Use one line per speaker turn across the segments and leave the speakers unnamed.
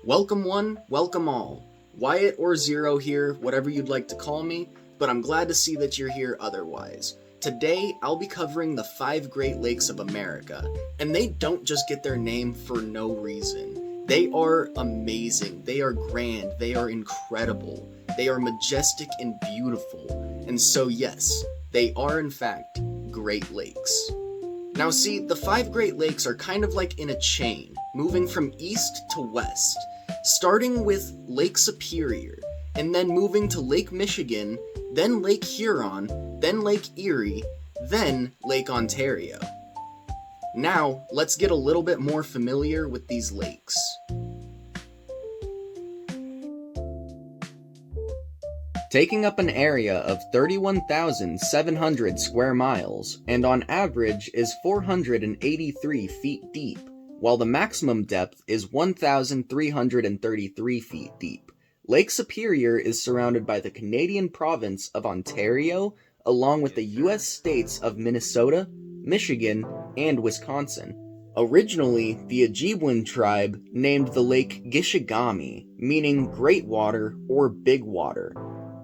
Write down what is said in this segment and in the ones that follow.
Welcome one, welcome all. Wyatt or Zero here, whatever you'd like to call me, but I'm glad to see that you're here otherwise. Today, I'll be covering the 5 Great Lakes of America, and they don't just get their name for no reason. They are amazing, they are grand, they are incredible, they are majestic and beautiful, and so yes, they are in fact Great Lakes. Now see, the 5 Great Lakes are kind of like in a chain, moving from east to west, starting with Lake Superior, and then moving to Lake Michigan, then Lake Huron, then Lake Erie, then Lake Ontario. Now, let's get a little bit more familiar with these lakes. Taking up an area of 31,700 square miles, and on average is 483 feet deep, while the maximum depth is 1,333 feet deep. Lake Superior is surrounded by the Canadian province of Ontario, along with the U.S. states of Minnesota, Michigan, and Wisconsin. Originally, the Ojibwe tribe named the lake Gishigami, meaning Great Water or Big Water.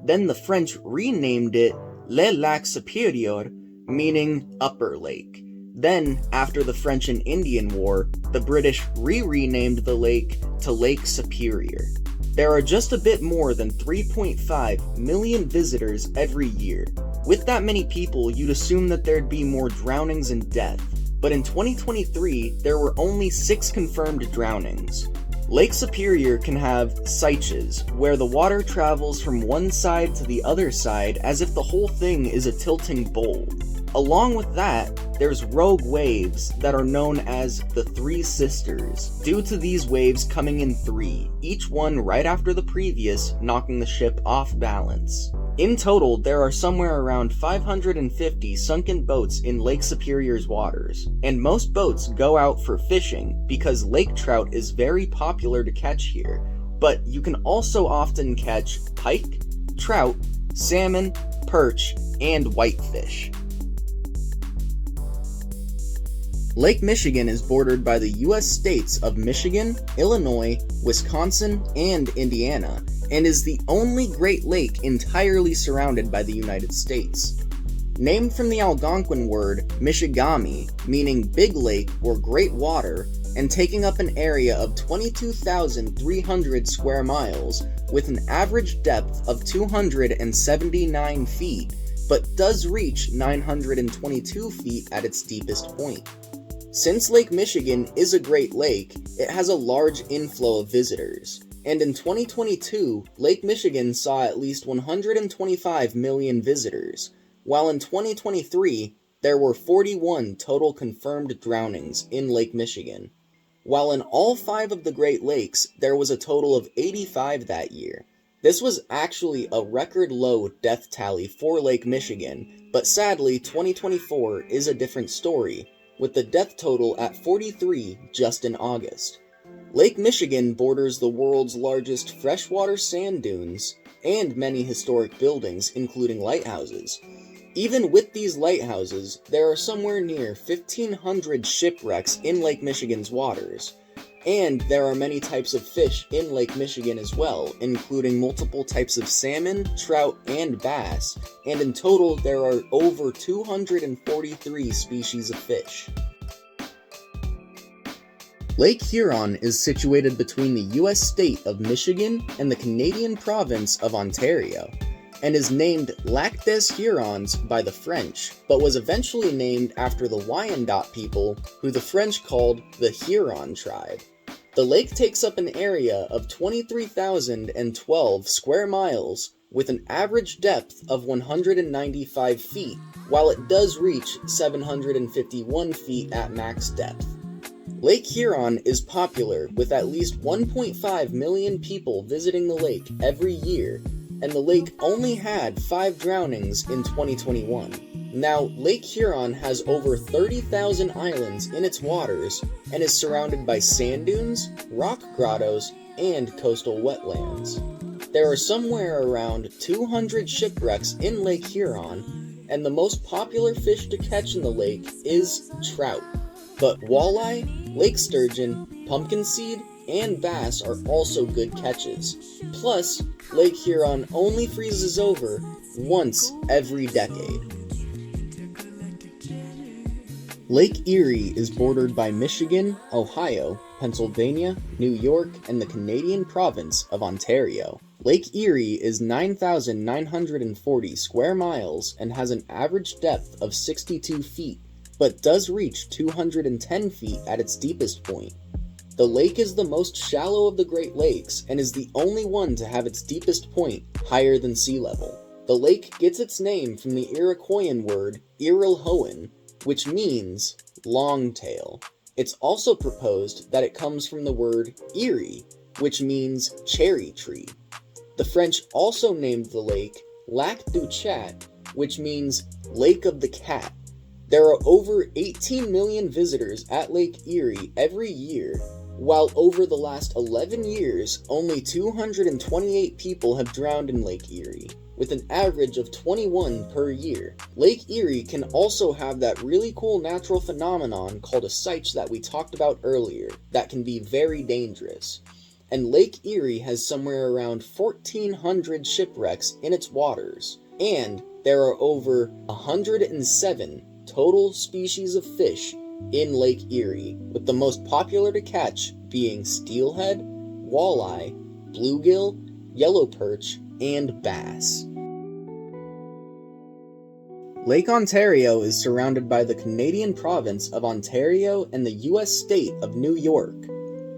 Then the French renamed it Le Lac Supérieur, meaning Upper Lake. Then, after the French and Indian War, the British renamed the lake to Lake Superior. There are just a bit more than 3.5 million visitors every year. With that many people, you'd assume that there'd be more drownings and death, but in 2023, there were only 6 confirmed drownings. Lake Superior can have seiches, where the water travels from one side to the other side as if the whole thing is a tilting bowl. Along with that, there's rogue waves that are known as the Three Sisters, due to these waves coming in 3, each one right after the previous, knocking the ship off balance. In total, there are somewhere around 550 sunken boats in Lake Superior's waters, and most boats go out for fishing because lake trout is very popular to catch here, but you can also often catch pike, trout, salmon, perch, and whitefish. Lake Michigan is bordered by the U.S. states of Michigan, Illinois, Wisconsin, and Indiana, and is the only Great Lake entirely surrounded by the United States. Named from the Algonquin word Michigami, meaning Big Lake or Great Water, and taking up an area of 22,300 square miles, with an average depth of 279 feet, but does reach 922 feet at its deepest point. Since Lake Michigan is a Great Lake, it has a large inflow of visitors, and in 2022, Lake Michigan saw at least 125 million visitors, while in 2023, there were 41 total confirmed drownings in Lake Michigan. While in all 5 of the Great Lakes, there was a total of 85 that year. This was actually a record low death tally for Lake Michigan, but sadly, 2024 is a different story, with the death total at 43 just in August. Lake Michigan borders the world's largest freshwater sand dunes and many historic buildings, including lighthouses. Even with these lighthouses, there are somewhere near 1,500 shipwrecks in Lake Michigan's waters, and there are many types of fish in Lake Michigan as well, including multiple types of salmon, trout, and bass, and in total there are over 243 species of fish. Lake Huron is situated between the U.S. state of Michigan and the Canadian province of Ontario, and is named Lac des Hurons by the French, but was eventually named after the Wyandot people, who the French called the Huron tribe. The lake takes up an area of 23,012 square miles, with an average depth of 195 feet, while it does reach 751 feet at max depth. Lake Huron is popular, with at least 1.5 million people visiting the lake every year, and the lake only had 5 drownings in 2021. Now, Lake Huron has over 30,000 islands in its waters, and is surrounded by sand dunes, rock grottos, and coastal wetlands. There are somewhere around 200 shipwrecks in Lake Huron, and the most popular fish to catch in the lake is trout. But walleye, lake sturgeon, pumpkin seed, and bass are also good catches. Plus, Lake Huron only freezes over once every decade. Lake Erie is bordered by Michigan, Ohio, Pennsylvania, New York, and the Canadian province of Ontario. Lake Erie is 9,940 square miles and has an average depth of 62 feet, but does reach 210 feet at its deepest point. The lake is the most shallow of the Great Lakes and is the only one to have its deepest point higher than sea level. The lake gets its name from the Iroquoian word Irilhoen, which means long tail. It's also proposed that it comes from the word Erie, which means cherry tree. The French also named the lake Lac du Chat, which means Lake of the Cat. There are over 18 million visitors at Lake Erie every year, while over the last 11 years, only 228 people have drowned in Lake Erie, with an average of 21 per year. Lake Erie can also have that really cool natural phenomenon called a sight that we talked about earlier that can be very dangerous. And Lake Erie has somewhere around 1,400 shipwrecks in its waters, and there are over 107 total species of fish in Lake Erie, with the most popular to catch being steelhead, walleye, bluegill, yellow perch, and bass. Lake Ontario is surrounded by the Canadian province of Ontario and the U.S. state of New York.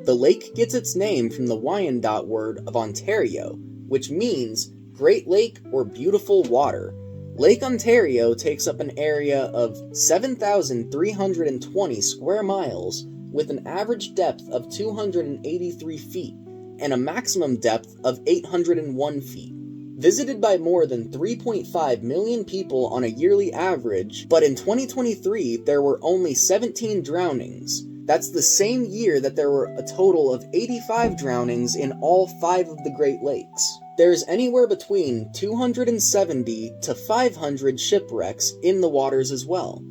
The lake gets its name from the Wyandot word of Ontario, which means Great Lake or beautiful water. Lake Ontario takes up an area of 7,320 square miles with an average depth of 283 feet and a maximum depth of 801 feet. Visited by more than 3.5 million people on a yearly average, but in 2023 there were only 17 drownings. That's the same year that there were a total of 85 drownings in all 5 of the Great Lakes. There's anywhere between 270 to 500 shipwrecks in the waters as well.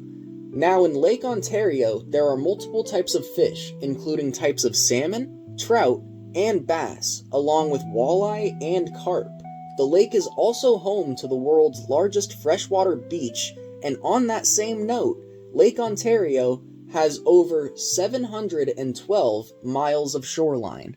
Now in Lake Ontario, there are multiple types of fish, including types of salmon, trout, and bass, along with walleye and carp. The lake is also home to the world's largest freshwater beach, and on that same note, Lake Ontario has over 712 miles of shoreline.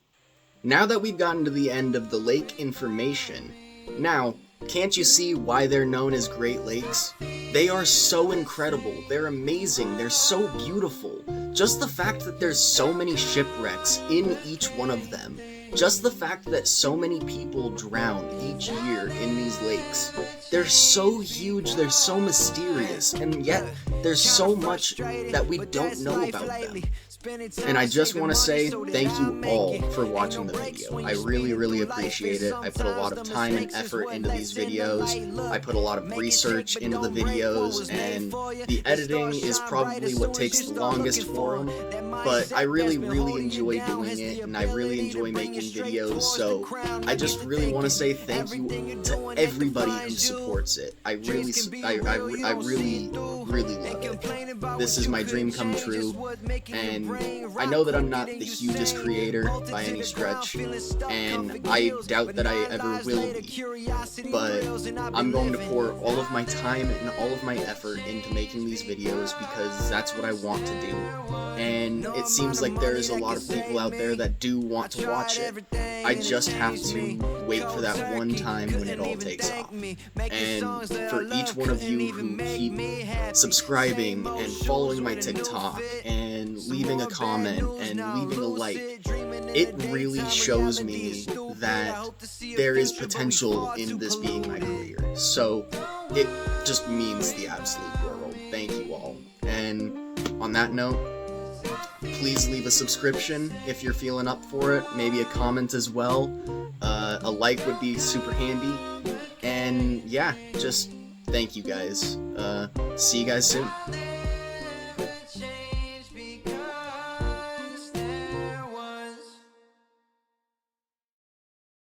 Now that we've gotten to the end of the lake information, now, can't you see why they're known as Great Lakes? They are so incredible, they're amazing, they're so beautiful. Just the fact that there's so many shipwrecks in each one of them, just the fact that so many people drown each year in these lakes. They're so huge, they're so mysterious, and yet there's so much that we don't know about them. And I just want to say thank you all for watching the video. I really, really appreciate it. I put a lot of time and effort into these videos. I put a lot of research into the videos, and the editing is probably what takes the longest for them. But I really, really enjoy doing it, and I really enjoy making videos, so I just really want to say thank you to everybody who supports it. I really love it. This is my dream come true, and I know that I'm not the hugest creator by any stretch, and I doubt that I ever will be, but I'm going to pour all of my time and all of my effort into making these videos because that's what I want to do, and it seems like there's a lot of people out there that do want to watch it. I just have to wait for that one time when it all takes off, and for each one of you who keep subscribing and following my TikTok and leaving a comment and leaving a like, it really shows me that there is potential in this being my career. So it just means the absolute world. Thank you all. And on that note, please leave a subscription if you're feeling up for it, maybe a comment as well. A like would be super handy. And yeah, just thank you guys. See you guys soon.